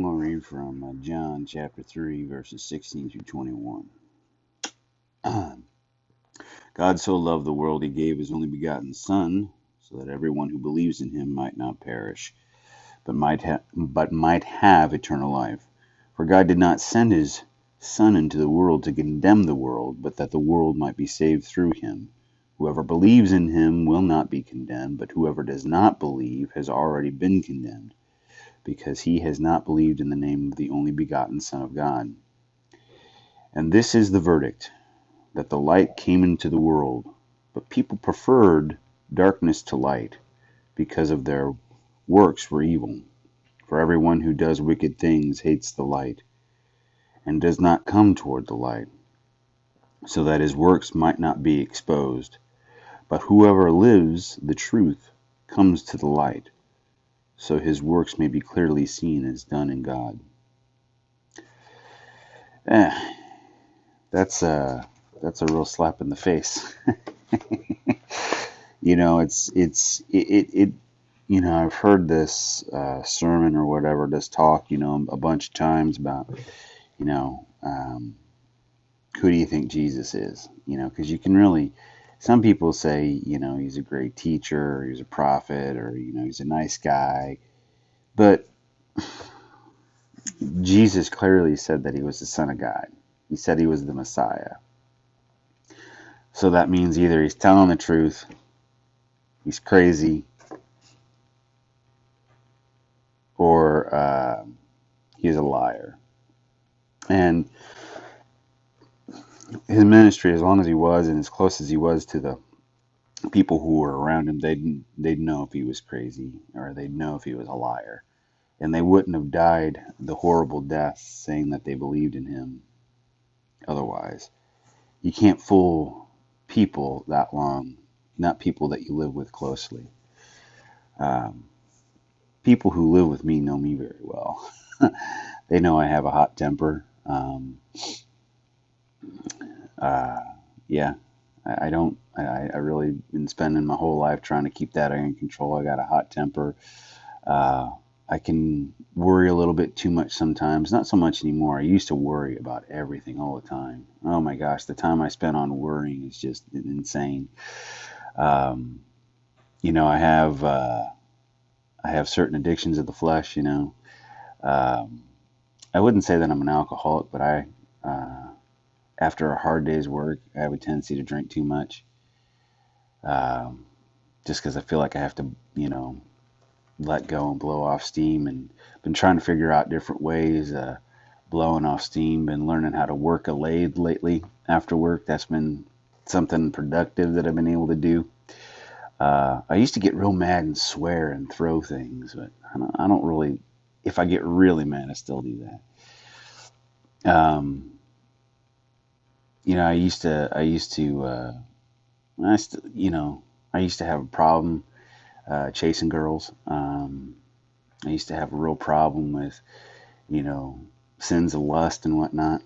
I'm going to read from John chapter 3, verses 16 through 21. God so loved the world, he gave his only begotten Son, so that everyone who believes in him might not perish, but might have eternal life. For God did not send his Son into the world to condemn the world, but that the world might be saved through him. Whoever believes in him will not be condemned, but whoever does not believe has already been condemned, because he has not believed in the name of the only begotten Son of God. And this is the verdict, that the light came into the world, but people preferred darkness to light, because of their works were evil. For everyone who does wicked things hates the light, and does not come toward the light, so that his works might not be exposed. But whoever lives the truth comes to the light, so his works may be clearly seen as done in God. Eh, that's a real slap in the face. I've heard this sermon or whatever, this talk, a bunch of times about, you know, um, who do you think Jesus is? Because you can really, some people say, he's a great teacher, or he's a prophet, or, he's a nice guy. But Jesus clearly said that he was the Son of God. He said he was the Messiah. So that means either he's telling the truth, he's crazy, or he's a liar. And his ministry, as long as he was and as close as he was to the people who were around him, they'd know if he was crazy, or they'd know if he was a liar. And they wouldn't have died the horrible death saying that they believed in him otherwise. You can't fool people that long, not people that you live with closely. Um, People who live with me know me very well. They know I have a hot temper. Uh, yeah, I don't. I really been spending my whole life trying to keep that under control. I got a hot temper. Uh, I can worry a little bit too much sometimes. Not so much anymore. I used to worry about everything all the time. Oh my gosh, the time I spent on worrying is just insane. Um, I have certain addictions of the flesh. Um, I wouldn't say that I'm an alcoholic, but uh, after a hard day's work, I have a tendency to drink too much, um, just because I feel like I have to, let go and blow off steam. And been trying to figure out different ways, blowing off steam. Been learning how to work a lathe lately after work. That's been something productive that I've been able to do. I used to get real mad and swear and throw things, but I don't really. If I get really mad, I still do that. I st- you know, I used to have a problem chasing girls. I used to have a real problem with, you know, sins of lust and whatnot,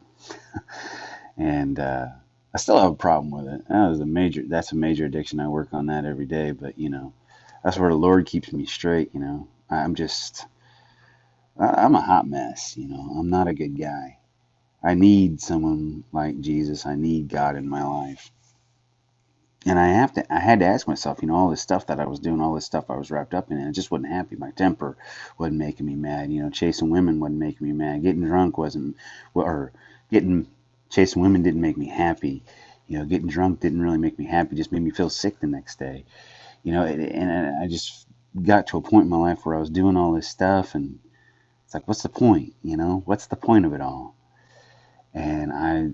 and I still have a problem with it. That's a major addiction. I work on that every day, but that's where the Lord keeps me straight. I'm a hot mess. I'm not a good guy. I need someone like Jesus. I need God in my life. And I had to ask myself, all this stuff that I was doing, all this stuff I was wrapped up in, and I just wasn't happy. My temper wasn't making me mad. Chasing women wasn't making me mad. Getting drunk wasn't, or getting, chasing women didn't make me happy. Getting drunk didn't really make me happy. It just made me feel sick the next day. And I just got to a point in my life where I was doing all this stuff, and it's like, what's the point? What's the point of it all? And I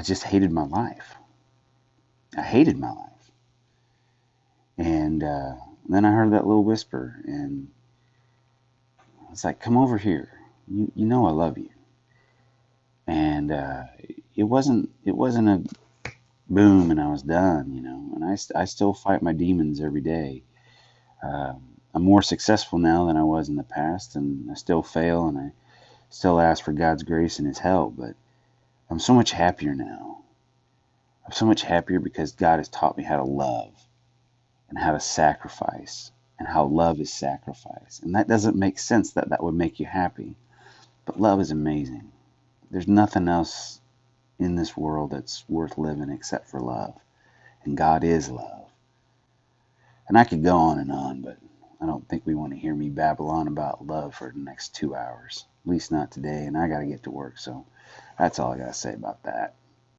just hated my life. I hated my life. And then I heard that little whisper, and it's like, come over here. You know I love you. And it wasn't a boom and I was done, And I still fight my demons every day. I'm more successful now than I was in the past, and I still fail, and I still ask for God's grace and His help. But I'm so much happier now. I'm so much happier because God has taught me how to love and how to sacrifice and how love is sacrifice. And that doesn't make sense that that would make you happy. But love is amazing. There's nothing else in this world that's worth living except for love. And God is love. And I could go on, but I don't think we want to hear me babble on about love for the next 2 hours. At least not today, and I got to get to work, so that's all I got to say about that.